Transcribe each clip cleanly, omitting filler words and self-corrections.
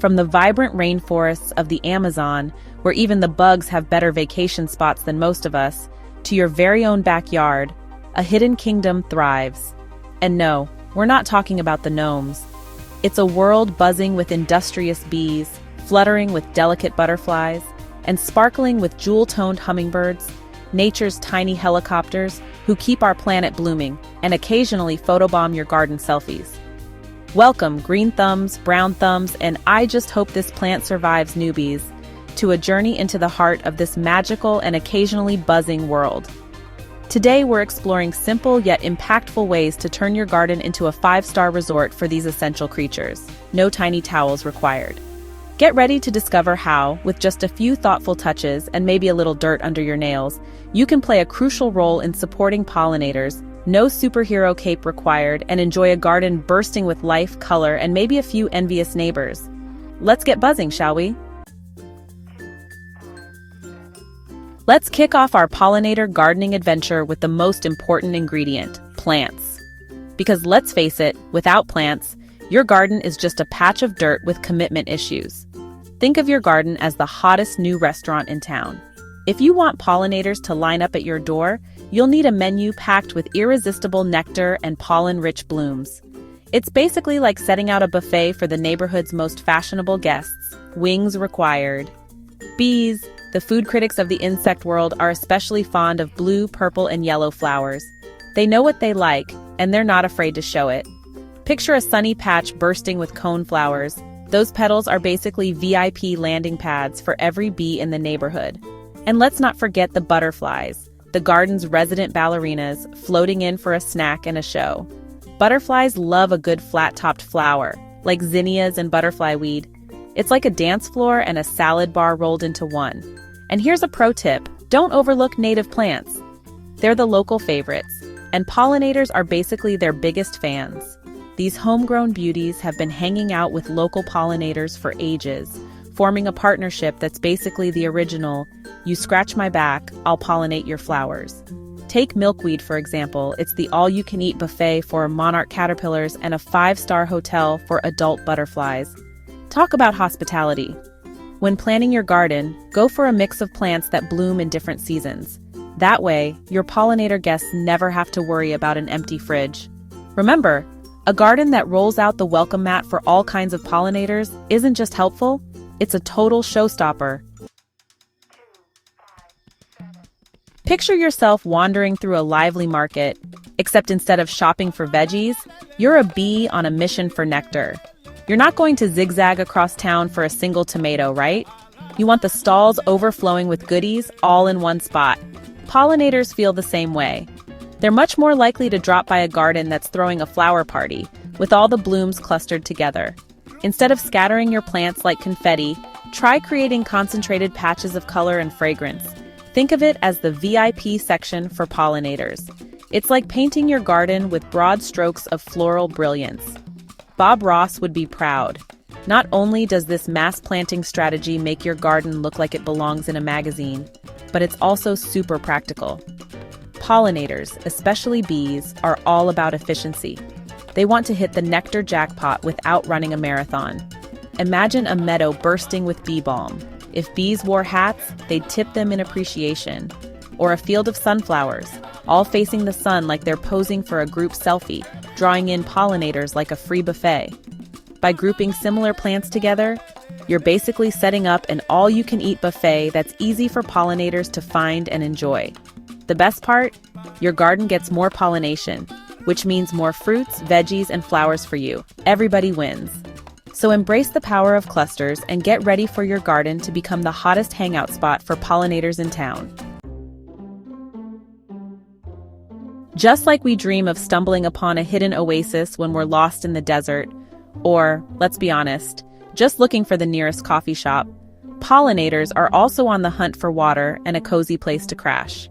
From the vibrant rainforests of the Amazon, where even the bugs have better vacation spots than most of us, to your very own backyard, a hidden kingdom thrives. And no, we're not talking about the gnomes. It's a world buzzing with industrious bees, fluttering with delicate butterflies, and sparkling with jewel-toned hummingbirds, nature's tiny helicopters who keep our planet blooming and occasionally photobomb your garden selfies. Welcome, green thumbs, brown thumbs, and I just hope this plant survives newbies, to a journey into the heart of this magical and occasionally buzzing world. Today we're exploring simple yet impactful ways to turn your garden into a 5-star resort for these essential creatures. No tiny towels required. Get ready to discover how, with just a few thoughtful touches and maybe a little dirt under your nails, you can play a crucial role in supporting pollinators. No superhero cape required, and enjoy a garden bursting with life, color, and maybe a few envious neighbors. Let's get buzzing, shall we? Let's kick off our pollinator gardening adventure with the most important ingredient, plants. Because let's face it, without plants, your garden is just a patch of dirt with commitment issues. Think of your garden as the hottest new restaurant in town. If you want pollinators to line up at your door, you'll need a menu packed with irresistible nectar and pollen-rich blooms. It's basically like setting out a buffet for the neighborhood's most fashionable guests. Wings required. Bees, the food critics of the insect world, are especially fond of blue, purple, and yellow flowers. They know what they like, and they're not afraid to show it. Picture a sunny patch bursting with cone flowers. Those petals are basically VIP landing pads for every bee in the neighborhood. And let's not forget the butterflies, the garden's resident ballerinas, floating in for a snack and a show. Butterflies love a good flat-topped flower, like zinnias and butterfly weed. It's like a dance floor and a salad bar rolled into one. And here's a pro tip: don't overlook native plants. They're the local favorites, and pollinators are basically their biggest fans. These homegrown beauties have been hanging out with local pollinators for ages, forming a partnership that's basically the original, you scratch my back, I'll pollinate your flowers. Take milkweed, for example. It's the all-you-can-eat buffet for monarch caterpillars and a 5-star hotel for adult butterflies. Talk about hospitality. When planning your garden, go for a mix of plants that bloom in different seasons. That way, your pollinator guests never have to worry about an empty fridge. Remember, a garden that rolls out the welcome mat for all kinds of pollinators isn't just helpful, it's a total showstopper. Picture yourself wandering through a lively market, except instead of shopping for veggies, you're a bee on a mission for nectar. You're not going to zigzag across town for a single tomato, right? You want the stalls overflowing with goodies all in one spot. Pollinators feel the same way. They're much more likely to drop by a garden that's throwing a flower party, with all the blooms clustered together. Instead of scattering your plants like confetti, try creating concentrated patches of color and fragrance. Think of it as the VIP section for pollinators. It's like painting your garden with broad strokes of floral brilliance. Bob Ross would be proud. Not only does this mass planting strategy make your garden look like it belongs in a magazine, but it's also super practical. Pollinators, especially bees, are all about efficiency. They want to hit the nectar jackpot without running a marathon. Imagine a meadow bursting with bee balm. If bees wore hats, they'd tip them in appreciation. Or a field of sunflowers, all facing the sun like they're posing for a group selfie, drawing in pollinators like a free buffet. By grouping similar plants together, you're basically setting up an all-you-can-eat buffet that's easy for pollinators to find and enjoy. The best part? Your garden gets more pollination, which means more fruits, veggies, and flowers for you. Everybody wins. So embrace the power of clusters and get ready for your garden to become the hottest hangout spot for pollinators in town. Just like we dream of stumbling upon a hidden oasis when we're lost in the desert, or, let's be honest, just looking for the nearest coffee shop, pollinators are also on the hunt for water and a cozy place to crash.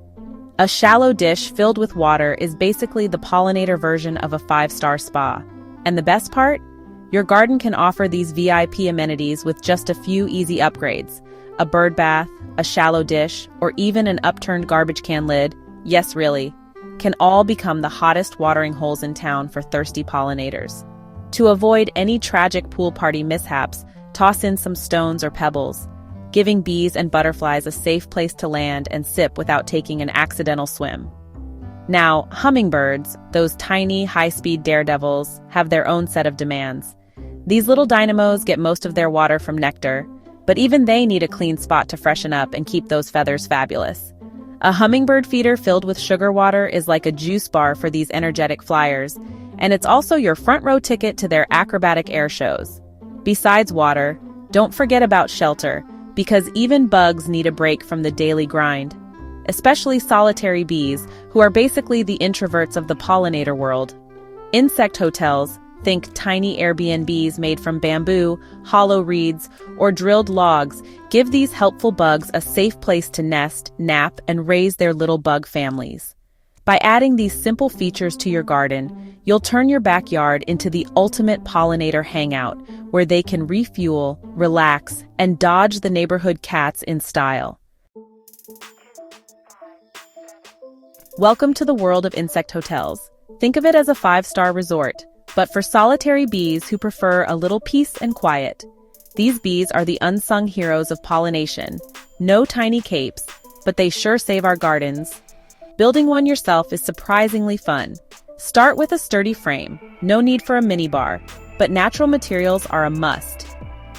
A shallow dish filled with water is basically the pollinator version of a 5-star spa. And the best part? Your garden can offer these VIP amenities with just a few easy upgrades. A bird bath, a shallow dish, or even an upturned garbage can lid, yes really, can all become the hottest watering holes in town for thirsty pollinators. To avoid any tragic pool party mishaps, toss in some stones or pebbles, giving bees and butterflies a safe place to land and sip without taking an accidental swim. Now, hummingbirds, those tiny, high-speed daredevils, have their own set of demands. These little dynamos get most of their water from nectar, but even they need a clean spot to freshen up and keep those feathers fabulous. A hummingbird feeder filled with sugar water is like a juice bar for these energetic flyers, and it's also your front row ticket to their acrobatic air shows. Besides water, don't forget about shelter, because even bugs need a break from the daily grind. Especially solitary bees, who are basically the introverts of the pollinator world. Insect hotels, think tiny Airbnbs made from bamboo, hollow reeds, or drilled logs, give these helpful bugs a safe place to nest, nap, and raise their little bug families. By adding these simple features to your garden, you'll turn your backyard into the ultimate pollinator hangout, where they can refuel, relax, and dodge the neighborhood cats in style. Welcome to the world of insect hotels. Think of it as a 5-star resort, but for solitary bees who prefer a little peace and quiet. These bees are the unsung heroes of pollination. No tiny capes, but they sure save our gardens. Building one yourself is surprisingly fun. Start with a sturdy frame, no need for a minibar, but natural materials are a must.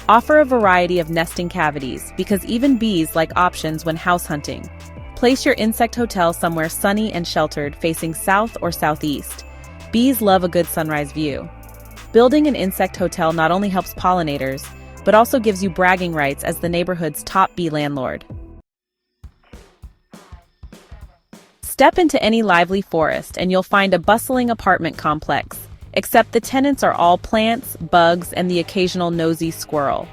Offer a variety of nesting cavities, because even bees like options when house hunting. Place your insect hotel somewhere sunny and sheltered, facing south or southeast. Bees love a good sunrise view. Building an insect hotel not only helps pollinators, but also gives you bragging rights as the neighborhood's top bee landlord. Step into any lively forest and you'll find a bustling apartment complex, except the tenants are all plants, bugs, and the occasional nosy squirrel.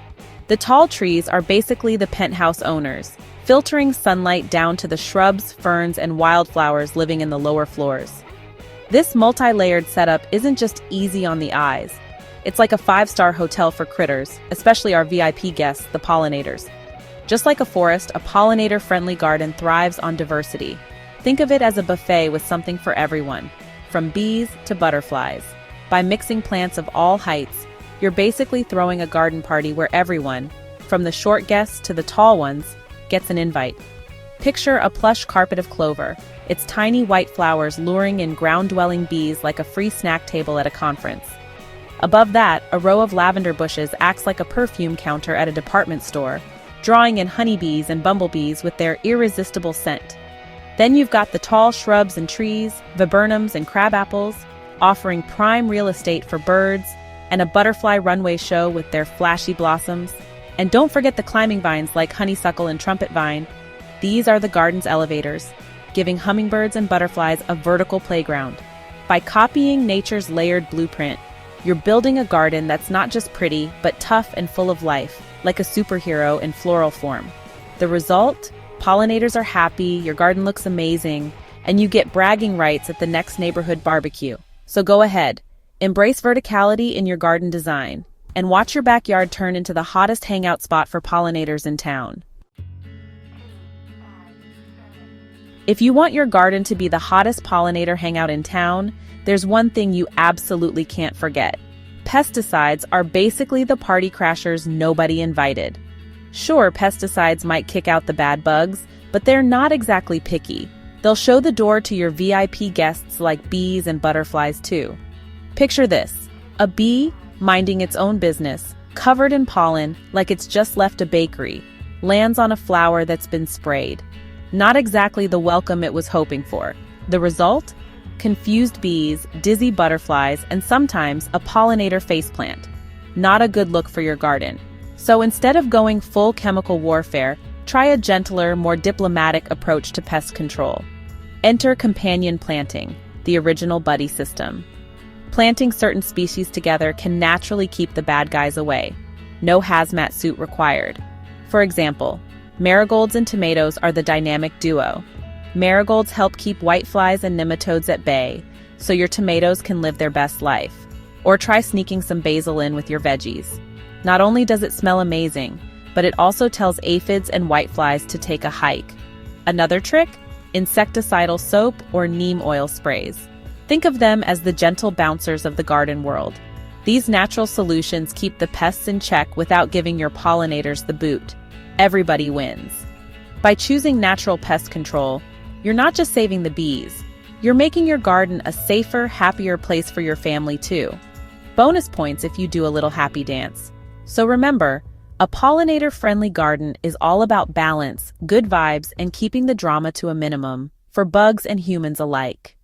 The tall trees are basically the penthouse owners, filtering sunlight down to the shrubs, ferns, and wildflowers living in the lower floors. This multi-layered setup isn't just easy on the eyes. It's like a 5-star hotel for critters, especially our VIP guests, the pollinators. Just like a forest, a pollinator-friendly garden thrives on diversity. Think of it as a buffet with something for everyone, from bees to butterflies. By mixing plants of all heights, you're basically throwing a garden party where everyone, from the short guests to the tall ones, gets an invite. Picture a plush carpet of clover, its tiny white flowers luring in ground-dwelling bees like a free snack table at a conference. Above that, a row of lavender bushes acts like a perfume counter at a department store, drawing in honeybees and bumblebees with their irresistible scent. Then you've got the tall shrubs and trees, viburnums and crabapples, offering prime real estate for birds, and a butterfly runway show with their flashy blossoms. And don't forget the climbing vines like honeysuckle and trumpet vine. These are the garden's elevators, giving hummingbirds and butterflies a vertical playground. By copying nature's layered blueprint, you're building a garden that's not just pretty, but tough and full of life, like a superhero in floral form. The result? Pollinators are happy, your garden looks amazing, and you get bragging rights at the next neighborhood barbecue. So go ahead, embrace verticality in your garden design, and watch your backyard turn into the hottest hangout spot for pollinators in town. If you want your garden to be the hottest pollinator hangout in town, there's one thing you absolutely can't forget. Pesticides are basically the party crashers nobody invited. Sure, pesticides might kick out the bad bugs, but they're not exactly picky. They'll show the door to your VIP guests like bees and butterflies too. Picture this, a bee minding its own business, covered in pollen like it's just left a bakery, lands on a flower that's been sprayed. Not exactly the welcome it was hoping for. The result? Confused bees, dizzy butterflies, and sometimes a pollinator faceplant. Not a good look for your garden. So instead of going full chemical warfare, try a gentler, more diplomatic approach to pest control. Enter companion planting, the original buddy system. Planting certain species together can naturally keep the bad guys away. No hazmat suit required. For example, marigolds and tomatoes are the dynamic duo. Marigolds help keep whiteflies and nematodes at bay, so your tomatoes can live their best life. Or try sneaking some basil in with your veggies. Not only does it smell amazing, but it also tells aphids and whiteflies to take a hike. Another trick? Insecticidal soap or neem oil sprays. Think of them as the gentle bouncers of the garden world. These natural solutions keep the pests in check without giving your pollinators the boot. Everybody wins. By choosing natural pest control, you're not just saving the bees, you're making your garden a safer, happier place for your family too. Bonus points if you do a little happy dance. So remember, a pollinator-friendly garden is all about balance, good vibes, and keeping the drama to a minimum, for bugs and humans alike.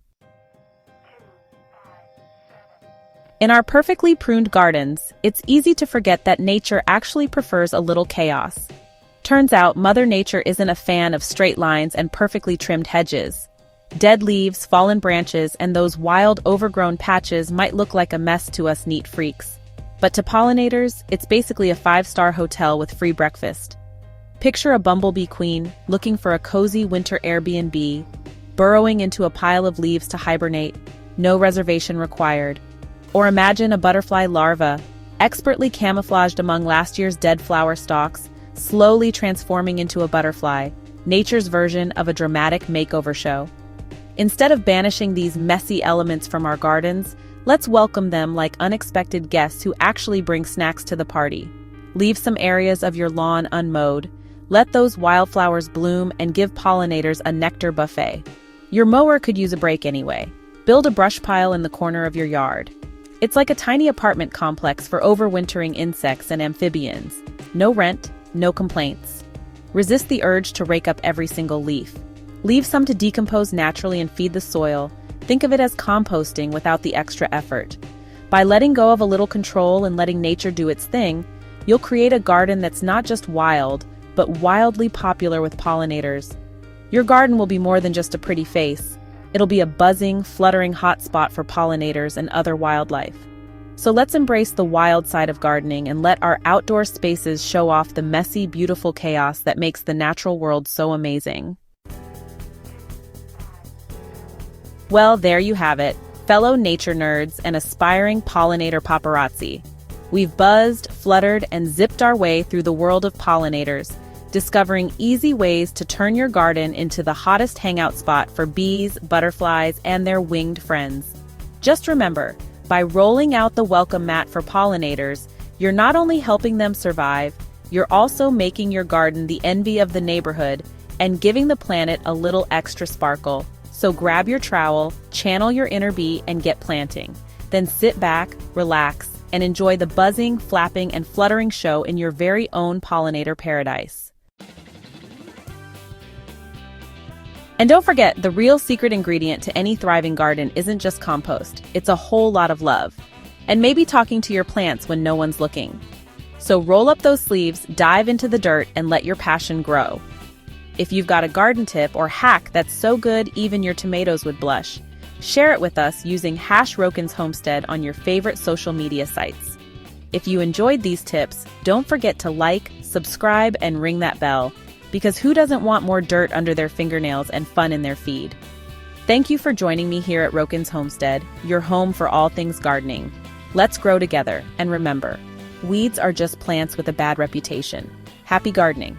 In our perfectly pruned gardens, it's easy to forget that nature actually prefers a little chaos. Turns out, Mother Nature isn't a fan of straight lines and perfectly trimmed hedges. Dead leaves, fallen branches, and those wild, overgrown patches might look like a mess to us neat freaks. But to pollinators, it's basically a 5-star hotel with free breakfast. Picture a bumblebee queen looking for a cozy winter Airbnb, burrowing into a pile of leaves to hibernate, no reservation required. Or imagine a butterfly larva, expertly camouflaged among last year's dead flower stalks, slowly transforming into a butterfly, nature's version of a dramatic makeover show. Instead of banishing these messy elements from our gardens, let's welcome them like unexpected guests who actually bring snacks to the party. Leave some areas of your lawn unmowed. Let those wildflowers bloom and give pollinators a nectar buffet. Your mower could use a break anyway. Build a brush pile in the corner of your yard. It's like a tiny apartment complex for overwintering insects and amphibians. No rent, no complaints. Resist the urge to rake up every single leaf. Leave some to decompose naturally and feed the soil. Think of it as composting without the extra effort. By letting go of a little control and letting nature do its thing, you'll create a garden that's not just wild, but wildly popular with pollinators. Your garden will be more than just a pretty face. It'll be a buzzing, fluttering hotspot for pollinators and other wildlife. So let's embrace the wild side of gardening and let our outdoor spaces show off the messy, beautiful chaos that makes the natural world so amazing. Well, there you have it, fellow nature nerds and aspiring pollinator paparazzi. We've buzzed, fluttered, and zipped our way through the world of pollinators, discovering easy ways to turn your garden into the hottest hangout spot for bees, butterflies, and their winged friends. Just remember, by rolling out the welcome mat for pollinators, you're not only helping them survive, you're also making your garden the envy of the neighborhood and giving the planet a little extra sparkle. So grab your trowel, channel your inner bee, and get planting. Then sit back, relax, and enjoy the buzzing, flapping, and fluttering show in your very own pollinator paradise. And don't forget, the real secret ingredient to any thriving garden isn't just compost, it's a whole lot of love. And maybe talking to your plants when no one's looking. So roll up those sleeves, dive into the dirt, and let your passion grow. If you've got a garden tip or hack that's so good even your tomatoes would blush, share it with us using #Rhokins Homestead on your favorite social media sites. If you enjoyed these tips, don't forget to like, subscribe, and ring that bell, because who doesn't want more dirt under their fingernails and fun in their feed? Thank you for joining me here at Rhokins Homestead, your home for all things gardening. Let's grow together, and remember, weeds are just plants with a bad reputation. Happy gardening!